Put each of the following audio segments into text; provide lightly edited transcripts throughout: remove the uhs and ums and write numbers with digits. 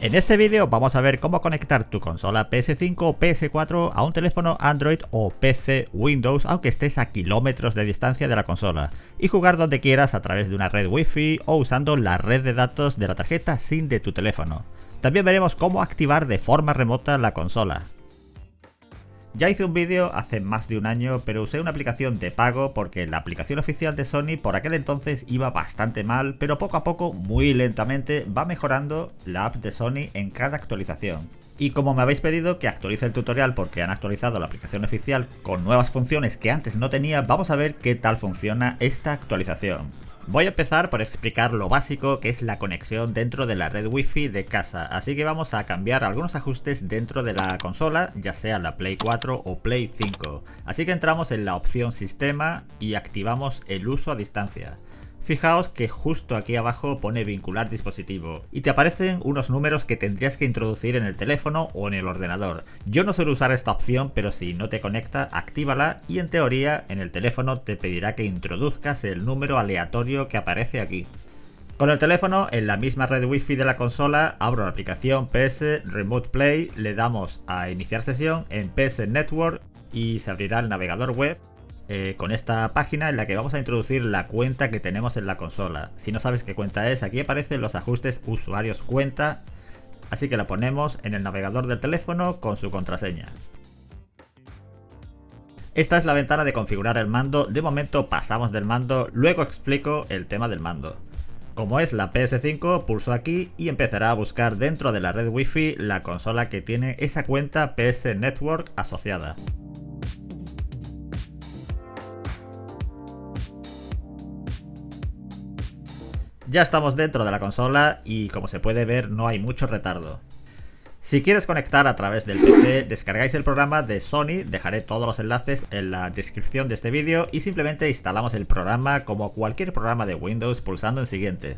En este vídeo vamos a ver cómo conectar tu consola PS5 o PS4 a un teléfono Android o PC Windows aunque estés a kilómetros de distancia de la consola y jugar donde quieras a través de una red Wi-Fi o usando la red de datos de la tarjeta SIM de tu teléfono. También veremos cómo activar de forma remota la consola. Ya hice un vídeo hace más de un año, pero usé una aplicación de pago porque la aplicación oficial de Sony por aquel entonces iba bastante mal, pero poco a poco, muy lentamente, va mejorando la app de Sony en cada actualización. Y como me habéis pedido que actualice el tutorial porque han actualizado la aplicación oficial con nuevas funciones que antes no tenía, vamos a ver qué tal funciona esta actualización. Voy a empezar por explicar lo básico que es la conexión dentro de la red Wi-Fi de casa, así que vamos a cambiar algunos ajustes dentro de la consola, ya sea la Play 4 o Play 5. Así que entramos en la opción Sistema y activamos el uso a distancia. Fijaos que justo aquí abajo pone vincular dispositivo y te aparecen unos números que tendrías que introducir en el teléfono o en el ordenador. Yo no suelo usar esta opción, pero si no te conecta, actívala y en teoría en el teléfono te pedirá que introduzcas el número aleatorio que aparece aquí. Con el teléfono en la misma red Wi-Fi de la consola abro la aplicación PS Remote Play, le damos a iniciar sesión en PS Network y se abrirá el navegador web. Con esta página en la que vamos a introducir la cuenta que tenemos en la consola. Si no sabes qué cuenta es, aquí aparecen los ajustes usuarios cuenta, así que la ponemos en el navegador del teléfono con su contraseña. Esta es la ventana de configurar el mando. De momento pasamos del mando, luego explico el tema del mando. Como es la PS5, pulso aquí y empezará a buscar dentro de la red Wi-Fi la consola que tiene esa cuenta PS Network asociada. Ya estamos dentro de la consola y como se puede ver no hay mucho retardo. Si quieres conectar a través del PC, descargáis el programa de Sony, dejaré todos los enlaces en la descripción de este vídeo y simplemente instalamos el programa como cualquier programa de Windows pulsando en siguiente.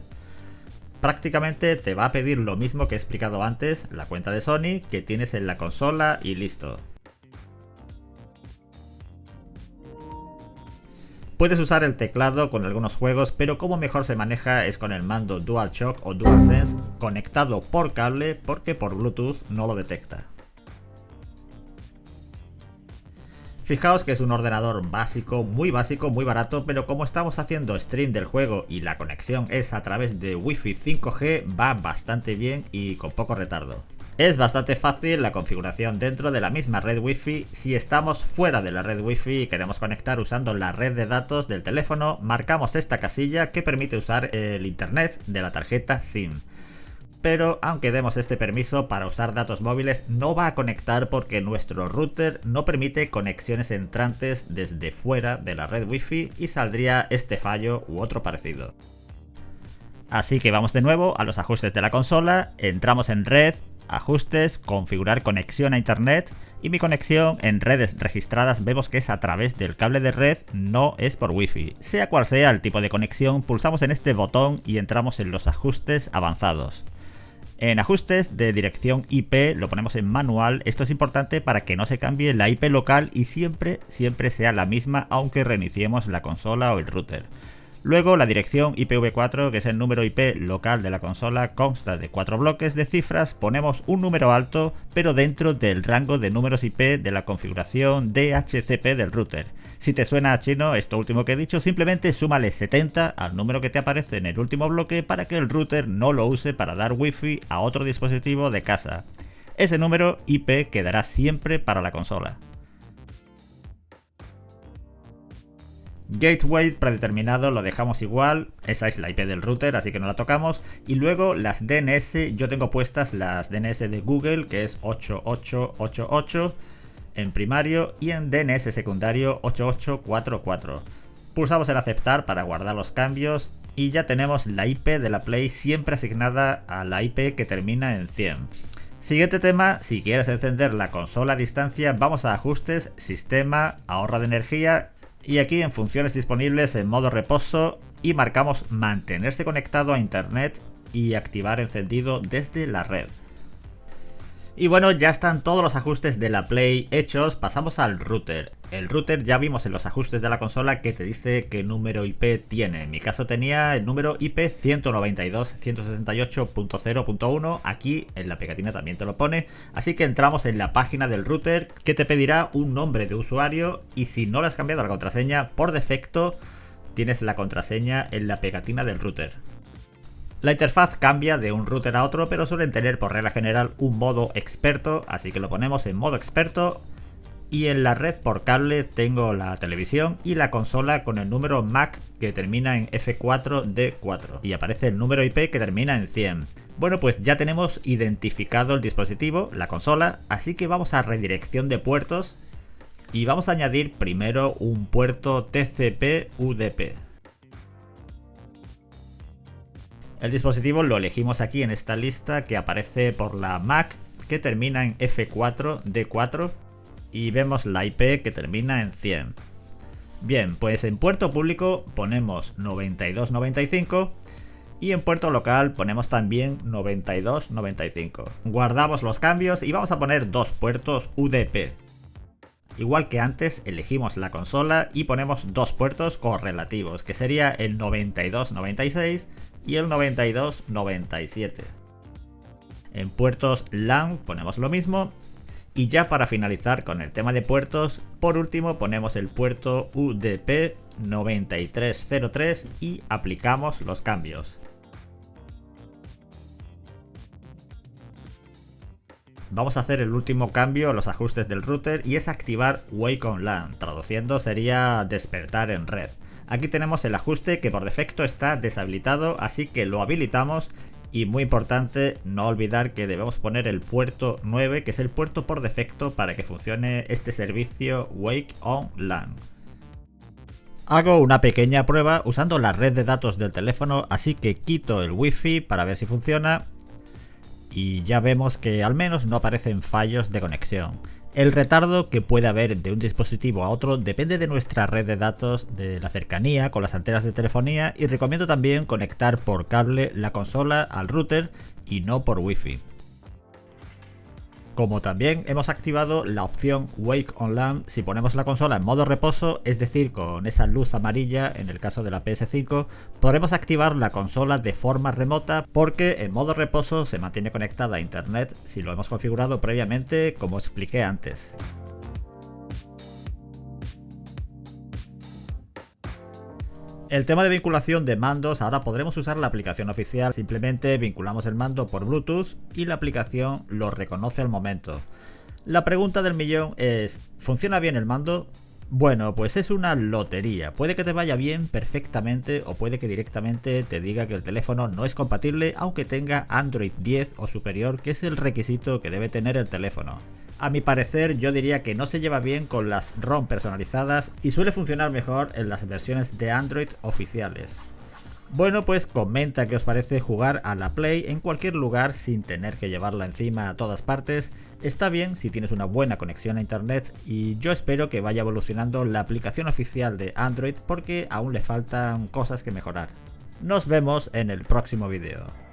Prácticamente te va a pedir lo mismo que he explicado antes, la cuenta de Sony que tienes en la consola y listo. Puedes usar el teclado con algunos juegos, pero como mejor se maneja es con el mando DualShock o DualSense conectado por cable porque por Bluetooth no lo detecta. Fijaos que es un ordenador básico, muy barato, pero como estamos haciendo stream del juego y la conexión es a través de Wi-Fi 5G, va bastante bien y con poco retardo. Es bastante fácil la configuración dentro de la misma red Wi-Fi. Si estamos fuera de la red Wi-Fi y queremos conectar usando la red de datos del teléfono, marcamos esta casilla que permite usar el internet de la tarjeta SIM. Pero aunque demos este permiso para usar datos móviles, no va a conectar porque nuestro router no permite conexiones entrantes desde fuera de la red Wi-Fi y saldría este fallo u otro parecido. Así que vamos de nuevo a los ajustes de la consola, entramos en red, ajustes, configurar conexión a internet y mi conexión en redes registradas vemos que es a través del cable de red, no es por Wi-Fi. Sea cual sea el tipo de conexión, pulsamos en este botón y entramos en los ajustes avanzados. En ajustes de dirección IP lo ponemos en manual, esto es importante para que no se cambie la IP local y siempre sea la misma aunque reiniciemos la consola o el router. Luego la dirección IPv4, que es el número IP local de la consola, consta de 4 bloques de cifras, ponemos un número alto pero dentro del rango de números IP de la configuración DHCP del router. Si te suena a chino esto último que he dicho, simplemente súmale 70 al número que te aparece en el último bloque para que el router no lo use para dar Wi-Fi a otro dispositivo de casa. Ese número IP quedará siempre para la consola. Gateway predeterminado lo dejamos igual, esa es la IP del router así que no la tocamos. Y luego las DNS, yo tengo puestas las DNS de Google que es 8888 en primario y en DNS secundario 8844. Pulsamos en aceptar para guardar los cambios y ya tenemos la IP de la Play siempre asignada a la IP que termina en 100. Siguiente tema, si quieres encender la consola a distancia vamos a ajustes, sistema, ahorro de energía. Y aquí en funciones disponibles en modo reposo y marcamos mantenerse conectado a internet y activar encendido desde la red. Y bueno, ya están todos los ajustes de la Play hechos, pasamos al router. El router ya vimos en los ajustes de la consola que te dice qué número IP tiene. En mi caso tenía el número IP 192.168.0.1. Aquí en la pegatina también te lo pone. Así que entramos en la página del router que te pedirá un nombre de usuario y si no le has cambiado la contraseña, por defecto tienes la contraseña en la pegatina del router. La interfaz cambia de un router a otro, pero suelen tener por regla general un modo experto, así que lo ponemos en modo experto. Y en la red por cable tengo la televisión y la consola con el número MAC que termina en F4D4 y aparece el número IP que termina en 100. Bueno, pues ya tenemos identificado el dispositivo, la consola, así que vamos a redirección de puertos y vamos a añadir primero un puerto TCP/UDP. El dispositivo lo elegimos aquí en esta lista que aparece por la MAC que termina en F4D4. Y vemos la IP que termina en 100. Bien, pues en puerto público ponemos 9295 y en puerto local ponemos también 9295. Guardamos los cambios y vamos a poner dos puertos UDP. Igual que antes elegimos la consola y ponemos dos puertos correlativos, que sería el 9296 y el 9297. En puertos LAN ponemos lo mismo. Y ya para finalizar con el tema de puertos, por último ponemos el puerto UDP 9303 y aplicamos los cambios. Vamos a hacer el último cambio a los ajustes del router y es activar Wake on LAN, traduciendo sería despertar en red. Aquí tenemos el ajuste que por defecto está deshabilitado, así que lo habilitamos. Y muy importante, no olvidar que debemos poner el puerto 9, que es el puerto por defecto para que funcione este servicio Wake on LAN. Hago una pequeña prueba usando la red de datos del teléfono, así que quito el Wi-Fi para ver si funciona. Y ya vemos que al menos no aparecen fallos de conexión. El retardo que puede haber de un dispositivo a otro depende de nuestra red de datos, de la cercanía con las antenas de telefonía y recomiendo también conectar por cable la consola al router y no por Wi-Fi. Como también hemos activado la opción Wake on LAN si ponemos la consola en modo reposo, es decir, con esa luz amarilla en el caso de la PS5, podremos activar la consola de forma remota porque en modo reposo se mantiene conectada a internet si lo hemos configurado previamente como expliqué antes. El tema de vinculación de mandos, ahora podremos usar la aplicación oficial, simplemente vinculamos el mando por Bluetooth y la aplicación lo reconoce al momento. La pregunta del millón es, ¿funciona bien el mando? Bueno, pues es una lotería, puede que te vaya bien perfectamente o puede que directamente te diga que el teléfono no es compatible aunque tenga Android 10 o superior, que es el requisito que debe tener el teléfono. A mi parecer yo diría que no se lleva bien con las ROM personalizadas y suele funcionar mejor en las versiones de Android oficiales. Bueno, pues comenta qué os parece jugar a la Play en cualquier lugar sin tener que llevarla encima a todas partes. Está bien si tienes una buena conexión a internet y yo espero que vaya evolucionando la aplicación oficial de Android porque aún le faltan cosas que mejorar. Nos vemos en el próximo vídeo.